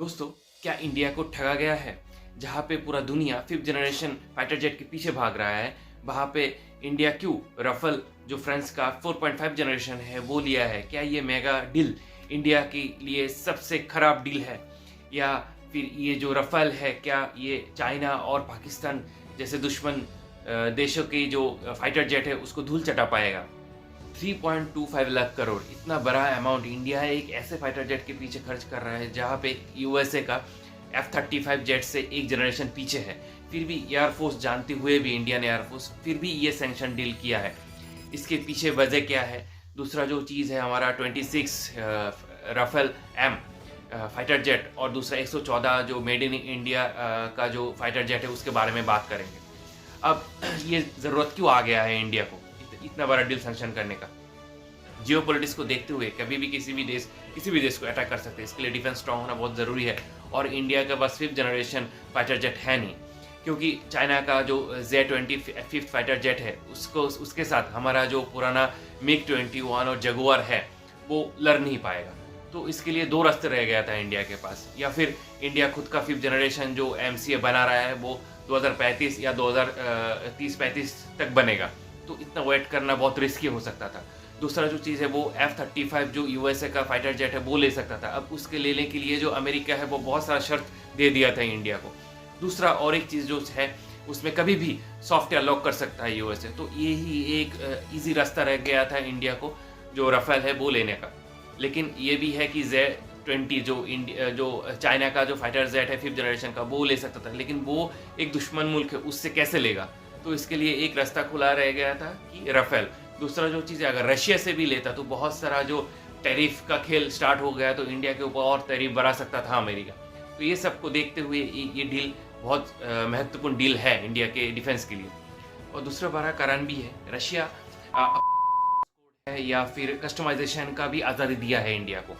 दोस्तों, क्या इंडिया को ठगा गया है? जहाँ पे पूरा दुनिया 5th जनरेशन फाइटर जेट के पीछे भाग रहा है, वहाँ पे इंडिया क्यों रफल जो फ्रांस का 4.5 जनरेशन है वो लिया है? क्या ये मेगा डील इंडिया के लिए सबसे खराब डील है? या फिर ये जो रफल है, क्या ये चाइना और पाकिस्तान जैसे दुश्मन देशों की जो फाइटर जेट है उसको धूल चटा पाएगा? 3.25 लाख करोड़, इतना बड़ा अमाउंट इंडिया एक ऐसे फाइटर जेट के पीछे खर्च कर रहा है जहाँ पे यूएसए का F-35 जेट से एक जनरेशन पीछे है। फिर भी एयरफोर्स जानते हुए भी, इंडियन एयरफोर्स फिर भी ये सैंक्शन डील किया है। इसके पीछे वजह क्या है? दूसरा जो चीज़ है, हमारा 26 राफेल एम फाइटर जेट और दूसरा 114 जो मेड इन इंडिया का जो फाइटर जेट है उसके बारे में बात करेंगे। अब ये ज़रूरत क्यों आ गया है इंडिया को इतना बड़ा डील सैंक्शन करने का? जियोपॉलिटिक्स को देखते हुए कभी भी किसी भी देश को अटैक कर सकते हैं। इसके लिए डिफेंस स्ट्रांग होना बहुत ज़रूरी है और इंडिया का बस 5th जनरेशन फाइटर जेट है नहीं, क्योंकि चाइना का जो Z-20 फाइटर जेट है उसके साथ हमारा जो पुराना MiG-21 और जगुआर है वो लड़ नहीं पाएगा। तो इसके लिए दो रास्ते रह गया था इंडिया के पास। या फिर इंडिया खुद का 5th जनरेशन जो MCA बना रहा है वो 2035 या 2030-35 तक बनेगा, तो इतना वेट करना बहुत रिस्की हो सकता था। दूसरा जो चीज़ है वो F-35 जो यूएसए का फाइटर जेट है वो ले सकता था। अब उसके लेने के लिए जो अमेरिका है वो बहुत सारा शर्त दे दिया था इंडिया को। दूसरा और एक चीज़ जो है उसमें कभी भी सॉफ्ट या लॉक कर सकता है यूएसए, तो ये ही एक ईजी रास्ता रह गया था इंडिया को जो राफेल है वो लेने का। लेकिन ये भी है कि Z-20 जो चाइना का जो फाइटर जेट है 5th जनरेशन का वो ले सकता था, लेकिन वो एक दुश्मन मुल्क है, उससे कैसे लेगा? तो इसके लिए एक रास्ता खुला रह गया था कि राफेल। दूसरा जो चीज़ है, अगर रशिया से भी लेता तो बहुत सारा जो टैरिफ का खेल स्टार्ट हो गया, तो इंडिया के ऊपर और टैरिफ बढ़ा सकता था अमेरिका। तो ये सबको देखते हुए ये डील बहुत महत्वपूर्ण डील है इंडिया के डिफेंस के लिए। और दूसरा बड़ा कारण भी है, रशिया है या फिर कस्टमाइजेशन का भी आज़ादी दिया है इंडिया को।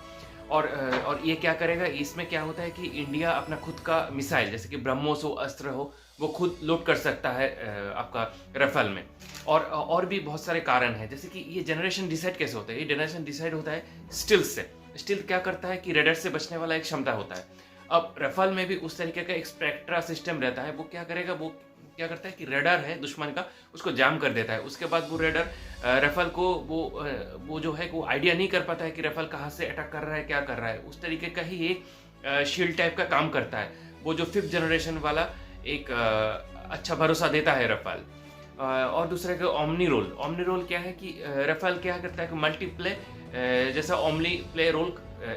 और ये क्या करेगा, इसमें क्या होता है कि इंडिया अपना खुद का मिसाइल जैसे कि ब्रह्मोस हो, अस्त्र हो, वो खुद लोड कर सकता है आपका राफेल में। और भी बहुत सारे कारण हैं, जैसे कि ये जनरेशन डिसाइड कैसे होता है? ये जनरेशन डिसाइड होता है स्टिल्थ से। स्टिल्थ क्या करता है कि रेडर से बचने वाला एक क्षमता होता है। अब राफेल में भी उस तरीके का एक स्पेक्ट्रा सिस्टम रहता है। वो क्या करेगा, वो क्या करता है कि रेडर है दुश्मन का, उसको जाम कर देता है। उसके बाद वो रेडर राफेल को वो जो है वो आइडिया नहीं कर पाता है कि राफेल कहाँ से अटैक कर रहा है, क्या कर रहा है। उस तरीके का ही एक शील्ड टाइप का काम करता है वो, जो 5th जनरेशन वाला एक अच्छा भरोसा देता है राफेल। और दूसरे का ओमनी रोल क्या है कि राफेल क्या करता है कि मल्टीप्ले जैसा ओमनी प्ले रोल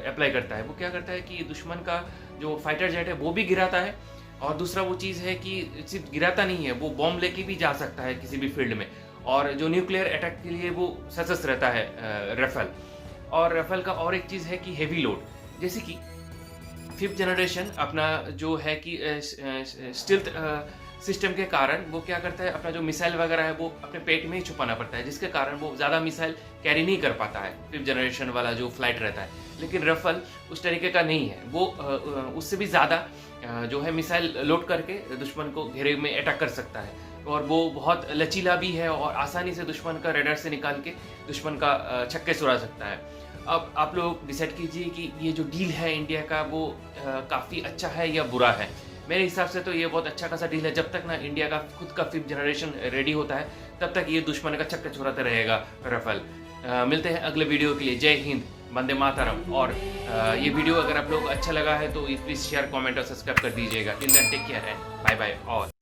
अप्लाई करता है। वो क्या करता है कि दुश्मन का जो फाइटर जेट है वो भी गिराता है, और दूसरा वो चीज़ है कि सिर्फ गिराता नहीं है, वो बॉम्ब लेके भी जा सकता है किसी भी फील्ड में, और जो न्यूक्लियर अटैक के लिए वो सशस्त्र रहता है राफेल। और राफेल का और एक चीज़ है कि हेवी लोड, जैसे कि 5th जनरेशन अपना जो है कि स्टिल्थ सिस्टम के कारण वो क्या करता है, अपना जो मिसाइल वगैरह है वो अपने पेट में ही छुपाना पड़ता है, जिसके कारण वो ज़्यादा मिसाइल कैरी नहीं कर पाता है 5th जनरेशन वाला जो फ्लाइट रहता है। लेकिन राफेल उस तरीके का नहीं है, वो उससे भी ज़्यादा जो है मिसाइल लोड करके दुश्मन को घेरे में अटैक कर सकता है, और वो बहुत लचीला भी है और आसानी से दुश्मन का रेडर से निकाल के दुश्मन का छक्के छुड़ा सकता है। अब आप लोग डिसाइड कीजिए कि ये जो डील है इंडिया का वो काफ़ी अच्छा है या बुरा है। मेरे हिसाब से तो ये बहुत अच्छा खासा डील है। जब तक ना इंडिया का खुद का 5th जनरेशन रेडी होता है तब तक ये दुश्मन का छक्के छुड़ाते रहेगा राफेल। मिलते हैं अगले वीडियो के लिए। जय हिंद, वंदे मातरम। और ये वीडियो अगर आप लोग अच्छा लगा है तो प्लीज़ शेयर, कमेंट और सब्सक्राइब कर दीजिएगा। Till then take care and bye bye all.